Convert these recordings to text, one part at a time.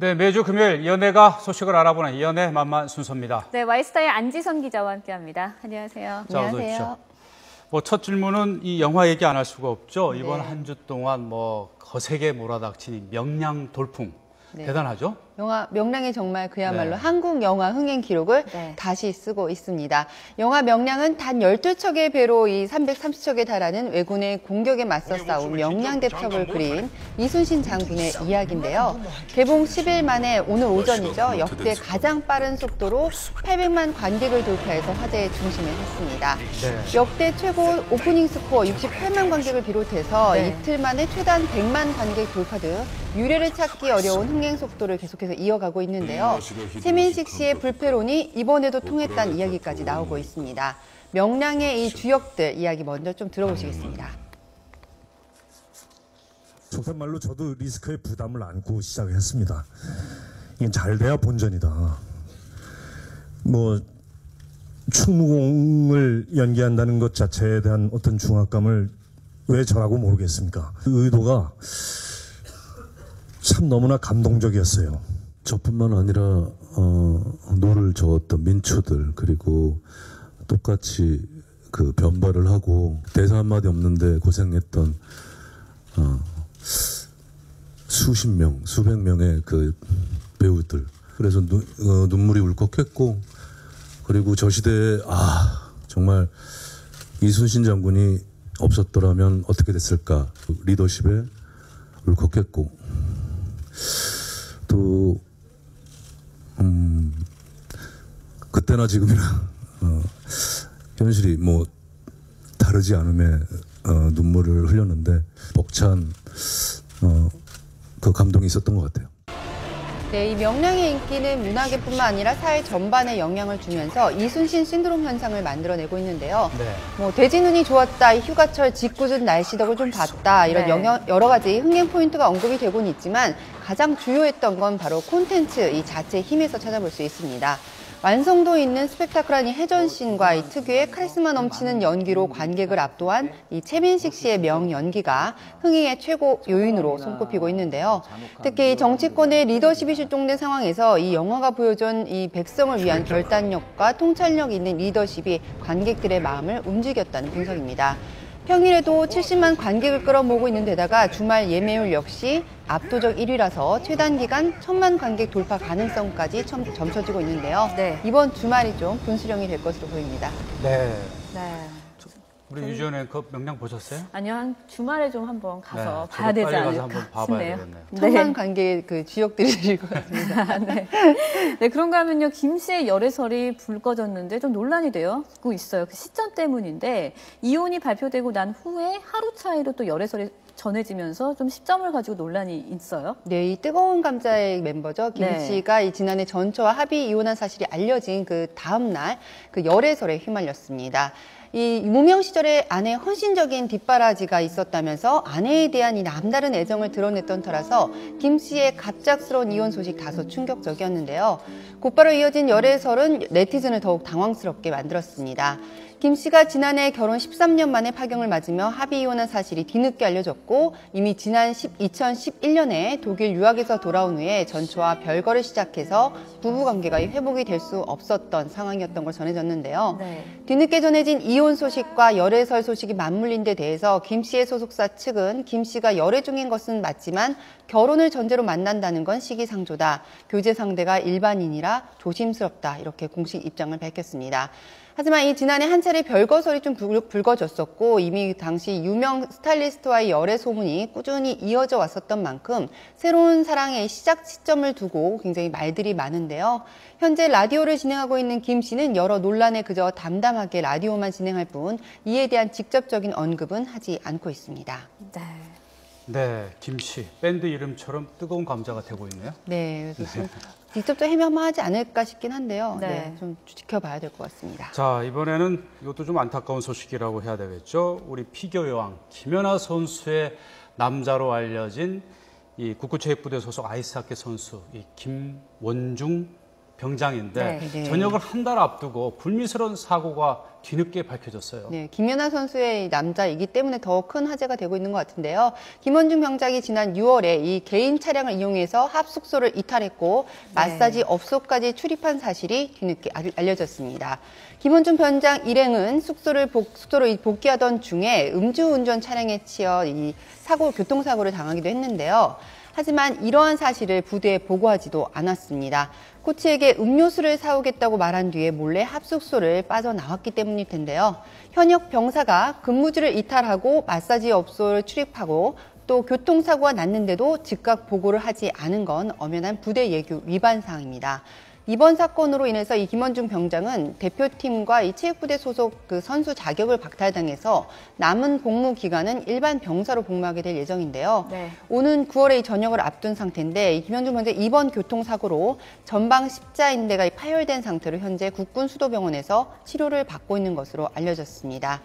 네, 매주 금요일 연예가 소식을 알아보는 연예 만만 순서입니다. 네, 와이스타의 안지선 기자와 함께합니다. 안녕하세요. 자, 어서 오십시오. 첫 질문은 이 영화 얘기 안 할 수가 없죠. 이번 한 주 동안 거세게 몰아닥친 이 명량 돌풍. 대단하죠? 영화 명량이 정말 그야말로 한국 영화 흥행 기록을 다시 쓰고 있습니다. 영화 명량은 단 12척의 배로 이 330척에 달하는 왜군의 공격에 맞서 싸운 명량대첩을 그린 이순신 장군의 이야기인데요. 개봉 10일 만에 오늘 오전이죠. 역대 가장 빠른 속도로 800만 관객을 돌파해서 화제의 중심에 섰습니다. 역대 최고 오프닝 스코어 68만 관객을 비롯해서 이틀 만에 최단 100만 관객 돌파 등 유례를 찾기 어려운 흥행 속도를 계속해서 이어가고 있는데요. 최민식 씨의 불패론이 이번에도 통했다는 이야기까지 나오고 있습니다. 명량의 이 주역들 이야기 먼저 좀 들어보시겠습니다. 속된말로 저도 리스크의 부담을 안고 시작을 했습니다. 이게 잘 돼야 본전이다. 충무공을 연기한다는 것 자체에 대한 어떤 중압감을 왜 저라고 모르겠습니까? 그 의도가 참 너무나 감동적이었어요. 저뿐만 아니라 노를 저었던 민초들, 그리고 똑같이 그 변발을 하고 대사 한마디 없는데 고생했던 수십 명, 수백 명의 그 배우들. 그래서 눈물이 울컥했고, 그리고 저 시대에 정말 이순신 장군이 없었더라면 어떻게 됐을까, 리더십에 울컥했고, 또 그때나 지금이나 현실이 다르지 않음에 눈물을 흘렸는데 벅찬 그 감동이 있었던 것 같아요. 네, 이 명량의 인기는 문화계뿐만 아니라 사회 전반에 영향을 주면서 이순신 신드롬 현상을 만들어내고 있는데요. 돼지 눈이 좋았다, 휴가철 짓궂은 날씨 덕을 좀 봤다, 이런 여러 가지 흥행 포인트가 언급이 되고는 있지만 가장 주요했던 건 바로 콘텐츠 이 자체의 힘에서 찾아볼 수 있습니다. 완성도 있는 스펙타클한 이 해전씬과 이 특유의 카리스마 넘치는 연기로 관객을 압도한 이 최민식 씨의 명연기가 흥행의 최고 요인으로 손꼽히고 있는데요. 특히 정치권의 리더십이 실종된 상황에서 이 영화가 보여준 이 백성을 위한 결단력과 통찰력 있는 리더십이 관객들의 마음을 움직였다는 분석입니다. 평일에도 70만 관객을 끌어모으고 있는 데다가 주말 예매율 역시 압도적 1위라서 최단 기간 1000만 관객 돌파 가능성까지 점쳐지고 있는데요. 이번 주말이 좀 분수령이 될 것으로 보입니다. 우리 유지연의 그 명량 보셨어요? 아니요, 한 주말에 좀 한번 가서 봐야 되지 않을까 한번 봐봐야 싶네요. 1000만 관객의 그 주역들이 될 것 같습니다. 네, 그런가 하면요, 김 씨의 열애설이 불 꺼졌는데 좀 논란이 되고 있어요. 그 시점 때문인데 이혼이 발표되고 난 후에 하루 차이로 또 열애설이 전해지면서 좀 시점을 가지고 논란이 있어요. 네, 이 뜨거운 감자의 멤버죠. 김 씨가 이 지난해 전처와 합의 이혼한 사실이 알려진 그 다음 날 그 열애설에 휘말렸습니다. 이 무명 시절에 아내의 헌신적인 뒷바라지가 있었다면서 아내에 대한 이 남다른 애정을 드러냈던 터라서 김 씨의 갑작스러운 이혼 소식 다소 충격적이었는데요. 곧바로 이어진 열애설은 네티즌을 더욱 당황스럽게 만들었습니다. 김 씨가 지난해 결혼 13년 만에 파경을 맞으며 합의 이혼한 사실이 뒤늦게 알려졌고 이미 지난 2011년에 독일 유학에서 돌아온 후에 전처와 별거를 시작해서 부부관계가 회복이 될 수 없었던 상황이었던 걸 전해졌는데요. 뒤늦게 전해진 이혼 소식과 열애설 소식이 맞물린 데 대해서 김 씨의 소속사 측은 김 씨가 열애 중인 것은 맞지만 결혼을 전제로 만난다는 건 시기상조다. 교제 상대가 일반인이라 조심스럽다. 이렇게 공식 입장을 밝혔습니다. 하지만 이 지난해 한 차례 별거설이 좀 불거졌었고 이미 당시 유명 스타일리스트와의 열애 소문이 꾸준히 이어져 왔었던 만큼 새로운 사랑의 시작 시점을 두고 굉장히 말들이 많은데요. 현재 라디오를 진행하고 있는 김 씨는 여러 논란에 그저 담담하게 라디오만 진행할 뿐 이에 대한 직접적인 언급은 하지 않고 있습니다. 네, 김 씨, 밴드 이름처럼 뜨거운 감자가 되고 있네요. 네, 직접적 해명만 하지 않을까 싶긴 한데요. 좀 지켜봐야 될 것 같습니다. 자, 이번에는 이것도 좀 안타까운 소식이라고 해야 되겠죠. 우리 피겨 여왕 김연아 선수의 남자로 알려진 이 국구체육부대 소속 아이스하키 선수 이 김원중 병장인데 네. 전역을 한 달 앞두고 불미스러운 사고가 뒤늦게 밝혀졌어요. 네, 김연아 선수의 남자이기 때문에 더 큰 화제가 되고 있는 것 같은데요. 김원중 병장이 지난 6월에 이 개인 차량을 이용해서 합숙소를 이탈했고 마사지 업소까지 출입한 사실이 뒤늦게 알려졌습니다. 김원중 병장 일행은 숙소로 복귀하던 중에 음주운전 차량에 치여 이 교통사고를 당하기도 했는데요. 하지만 이러한 사실을 부대에 보고하지도 않았습니다. 코치에게 음료수를 사오겠다고 말한 뒤에 몰래 합숙소를 빠져나왔기 때문일 텐데요. 현역 병사가 근무지를 이탈하고 마사지 업소를 출입하고 또 교통사고가 났는데도 즉각 보고를 하지 않은 건 엄연한 부대 예규 위반 사항입니다. 이번 사건으로 인해서 이 김원중 병장은 대표팀과 이 체육부대 소속 그 선수 자격을 박탈당해서 남은 복무 기간은 일반 병사로 복무하게 될 예정인데요. 네. 오는 9월에 이 전역을 앞둔 상태인데 이 김원중 병장 이번 교통사고로 전방 십자인대가 파열된 상태로 현재 국군수도병원에서 치료를 받고 있는 것으로 알려졌습니다.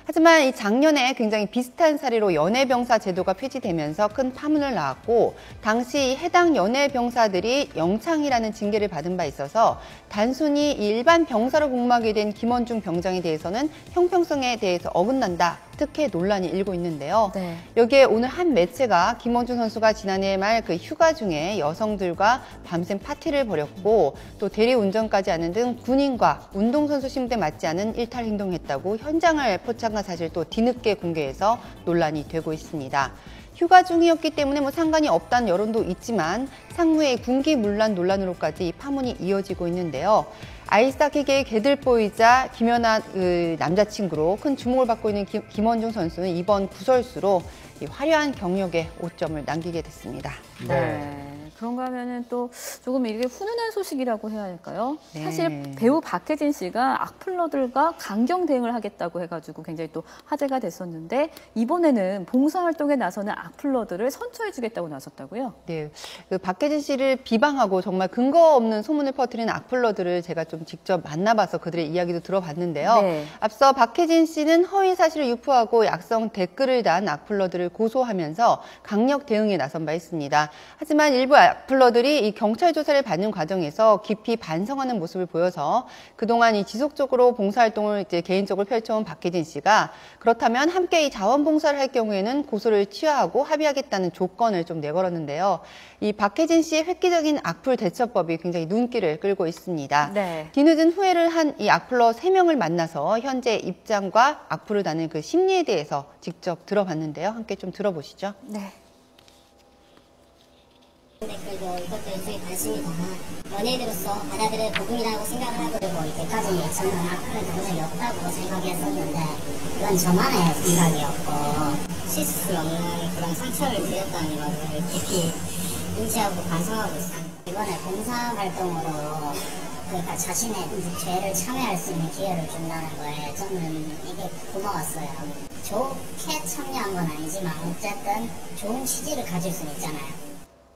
하지만 이 작년에 굉장히 비슷한 사례로 연회병사 제도가 폐지되면서 큰 파문을 낳았고 당시 해당 연회병사들이 영창이라는 징계를 받은 바 있어서 단순히 일반 병사로 복무하게 된 김원중 병장에 대해서는 형평성에 대해서 어긋난다. 특혜 논란이 일고 있는데요. 네. 여기에 오늘 한 매체가 김원중 선수가 지난해 말 그 휴가 중에 여성들과 밤샘 파티를 벌였고 또 대리운전까지 하는 등 군인과 운동선수 심부에 맞지 않은 일탈 행동했다고 현장을 포착한 사실 또 뒤늦게 공개해서 논란이 되고 있습니다. 휴가 중이었기 때문에 뭐 상관이 없다는 여론도 있지만 상무의 군기문란 논란으로까지 파문이 이어지고 있는데요. 아이스하키계의 개들보이자 김연아 남자친구로 큰 주목을 받고 있는 김원중 선수는 이번 구설수로 이 화려한 경력에 5점을 남기게 됐습니다. 네. 그런가 하면은 또 조금 이게 훈훈한 소식이라고 해야 할까요? 네. 사실 배우 박해진 씨가 악플러들과 강경 대응을 하겠다고 해가지고 굉장히 또 화제가 됐었는데 이번에는 봉사활동에 나서는 악플러들을 선처해주겠다고 나섰다고요? 네, 그 박해진 씨를 비방하고 정말 근거 없는 소문을 퍼뜨리는 악플러들을 제가 좀 직접 만나봐서 그들의 이야기도 들어봤는데요. 네. 앞서 박해진 씨는 허위 사실을 유포하고 악성 댓글을 단 악플러들을 고소하면서 강력 대응에 나선 바 있습니다. 하지만 일부 악플러들이 이 경찰 조사를 받는 과정에서 깊이 반성하는 모습을 보여서 그동안 이 지속적으로 봉사활동을 이제 개인적으로 펼쳐온 박해진 씨가 그렇다면 함께 이 자원봉사를 할 경우에는 고소를 취하하고 합의하겠다는 조건을 좀 내걸었는데요. 이 박해진 씨의 획기적인 악플 대처법이 굉장히 눈길을 끌고 있습니다. 네. 뒤늦은 후회를 한 이 악플러 3명을 만나서 현재 입장과 악플을 다는 그 심리에 대해서 직접 들어봤는데요. 함께 좀 들어보시죠. 네. 댓글도 이것도 일종의 관심이다. 연예인으로서 받아들일 복음이라고 생각을 하고 그리고 이때까지 저는 악플을 단 적이 없다고 생각했었는데 이건 저만의 생각이었고 실수 없는 그런 상처를 드렸다는 것을 깊이 인지하고 반성하고 있습니다. 이번에 봉사활동으로 그러니까 자신의 죄를 참여할 수 있는 기회를 준다는 거에 저는 이게 고마웠어요. 좋게 참여한 건 아니지만 어쨌든 좋은 취지를 가질 수는 있잖아요.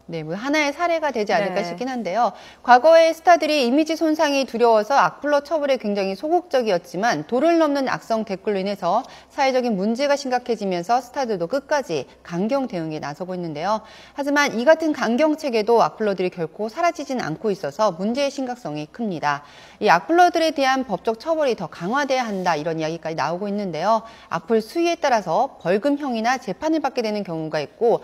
네, 뭐 하나의 사례가 되지 않을까 네. 싶긴 한데요. 과거의 스타들이 이미지 손상이 두려워서 악플러 처벌에 굉장히 소극적이었지만 도를 넘는 악성 댓글로 인해서 사회적인 문제가 심각해지면서 스타들도 끝까지 강경 대응에 나서고 있는데요. 하지만 이 같은 강경책에도 악플러들이 결코 사라지진 않고 있어서 문제의 심각성이 큽니다. 이 악플러들에 대한 법적 처벌이 더 강화돼야 한다 이런 이야기까지 나오고 있는데요. 악플 수위에 따라서 벌금형이나 재판을 받게 되는 경우가 있고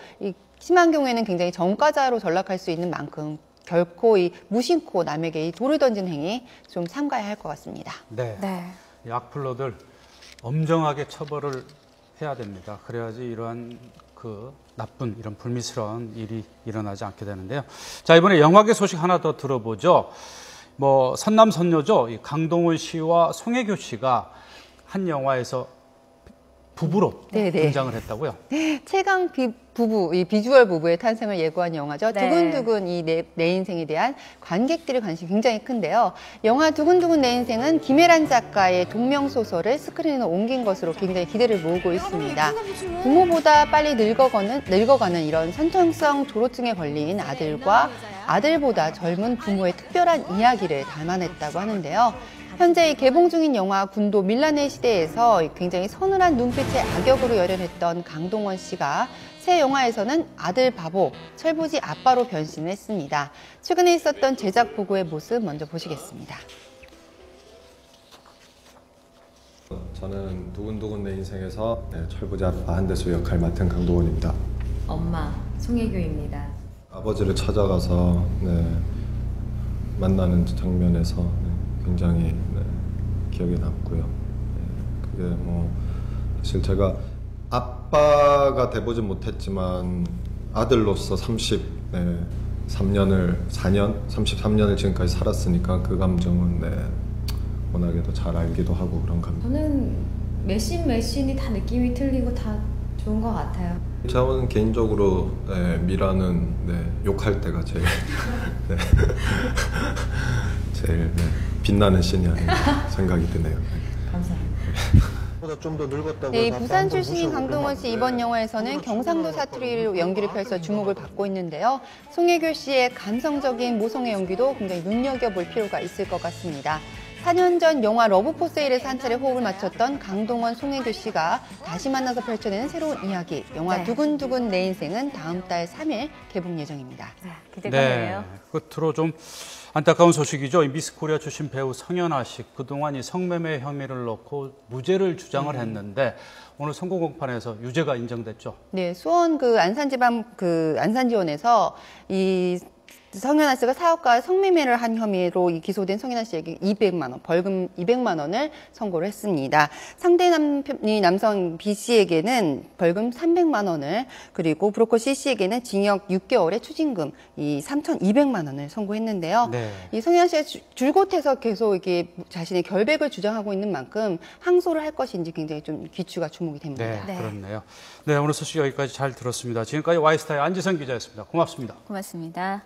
심한 경우에는 굉장히 전과자로 전락할 수 있는 만큼 결코 이 무심코 남에게 이 돌을 던진 행위 좀 삼가야 할 것 같습니다. 네. 네. 이 악플러들 엄정하게 처벌을 해야 됩니다. 그래야지 이러한 그 나쁜 이런 불미스러운 일이 일어나지 않게 되는데요. 자, 이번에 영화계 소식 하나 더 들어보죠. 뭐 선남선녀죠. 이 강동원 씨와 송혜교 씨가 한 영화에서 부부로 네네. 등장을 했다고요. 최강 부부, 이 비주얼 부부의 탄생을 예고한 영화죠. 네. 두근두근 이 내 인생에 대한 관객들의 관심이 굉장히 큰데요. 영화 두근두근 내 인생은 김혜란 작가의 동명소설을 스크린으로 옮긴 것으로 굉장히 기대를 모으고 있습니다. 부모보다 빨리 늙어가는 이런 선천성 조로증에 걸린 아들과 아들보다 젊은 부모의 특별한 이야기를 담아냈다고 하는데요. 현재 개봉 중인 영화 군도 밀란의 시대에서 굉장히 서늘한 눈빛의 악역으로 열연했던 강동원 씨가 새 영화에서는 아들 바보, 철부지 아빠로 변신했습니다. 최근에 있었던 제작 보고의 모습 먼저 보시겠습니다. 저는 두근두근 내 인생에서 철부지 아빠 한대수 역할 맡은 강동원입니다. 엄마 송혜교입니다. 아버지를 찾아가서 만나는 장면에서 굉장히 기억에 남고요. 그게 뭐 사실 제가 아빠가 돼보진 못했지만 아들로서 33년을 지금까지 살았으니까 그 감정은 워낙에도 잘 알기도 하고 그런 감정. 저는 매신이 다 느낌이 틀리고 다 좋은 것 같아요. 저는 개인적으로 미라는 욕할 때가 제일 제일 빛나는 씬이 아닌가 생각이 드네요. 감사합니다. 네, 부산 출신인 강동원 씨 이번 영화에서는 경상도 사투리로 연기를 펼쳐 주목을 받고 있는데요. 송혜교 씨의 감성적인 모성의 연기도 굉장히 눈여겨볼 필요가 있을 것 같습니다. 4년 전 영화 러브포세일에서 한 차례 호흡을 맞췄던 강동원, 송혜교 씨가 다시 만나서 펼쳐내는 새로운 이야기. 영화 두근두근 내 인생은 다음 달 3일 개봉 예정입니다. 기대가 되네요. 끝으로 좀 안타까운 소식이죠. 미스 코리아 출신 배우 성현아 씨 그동안 이 성매매 혐의를 넣고 무죄를 주장을 했는데 오늘 선고 공판에서 유죄가 인정됐죠. 네, 수원 안산지원에서 이 성현아 씨가 사업가 성매매를 한 혐의로 기소된 성현아 씨에게 200만 원, 벌금 200만 원을 선고를 했습니다. 상대 남편이 남성 B 씨에게는 벌금 300만 원을, 그리고 브로커 C 씨에게는 징역 6개월의 추징금 3,200만 원을 선고했는데요. 네. 이 성현아 씨가 줄곧해서 계속 이게 자신의 결백을 주장하고 있는 만큼 항소를 할 것인지 굉장히 좀 귀추가 주목이 됩니다. 네, 그렇네요. 네, 오늘 소식 여기까지 잘 들었습니다. 지금까지 와이스타의 안지성 기자였습니다. 고맙습니다. 고맙습니다.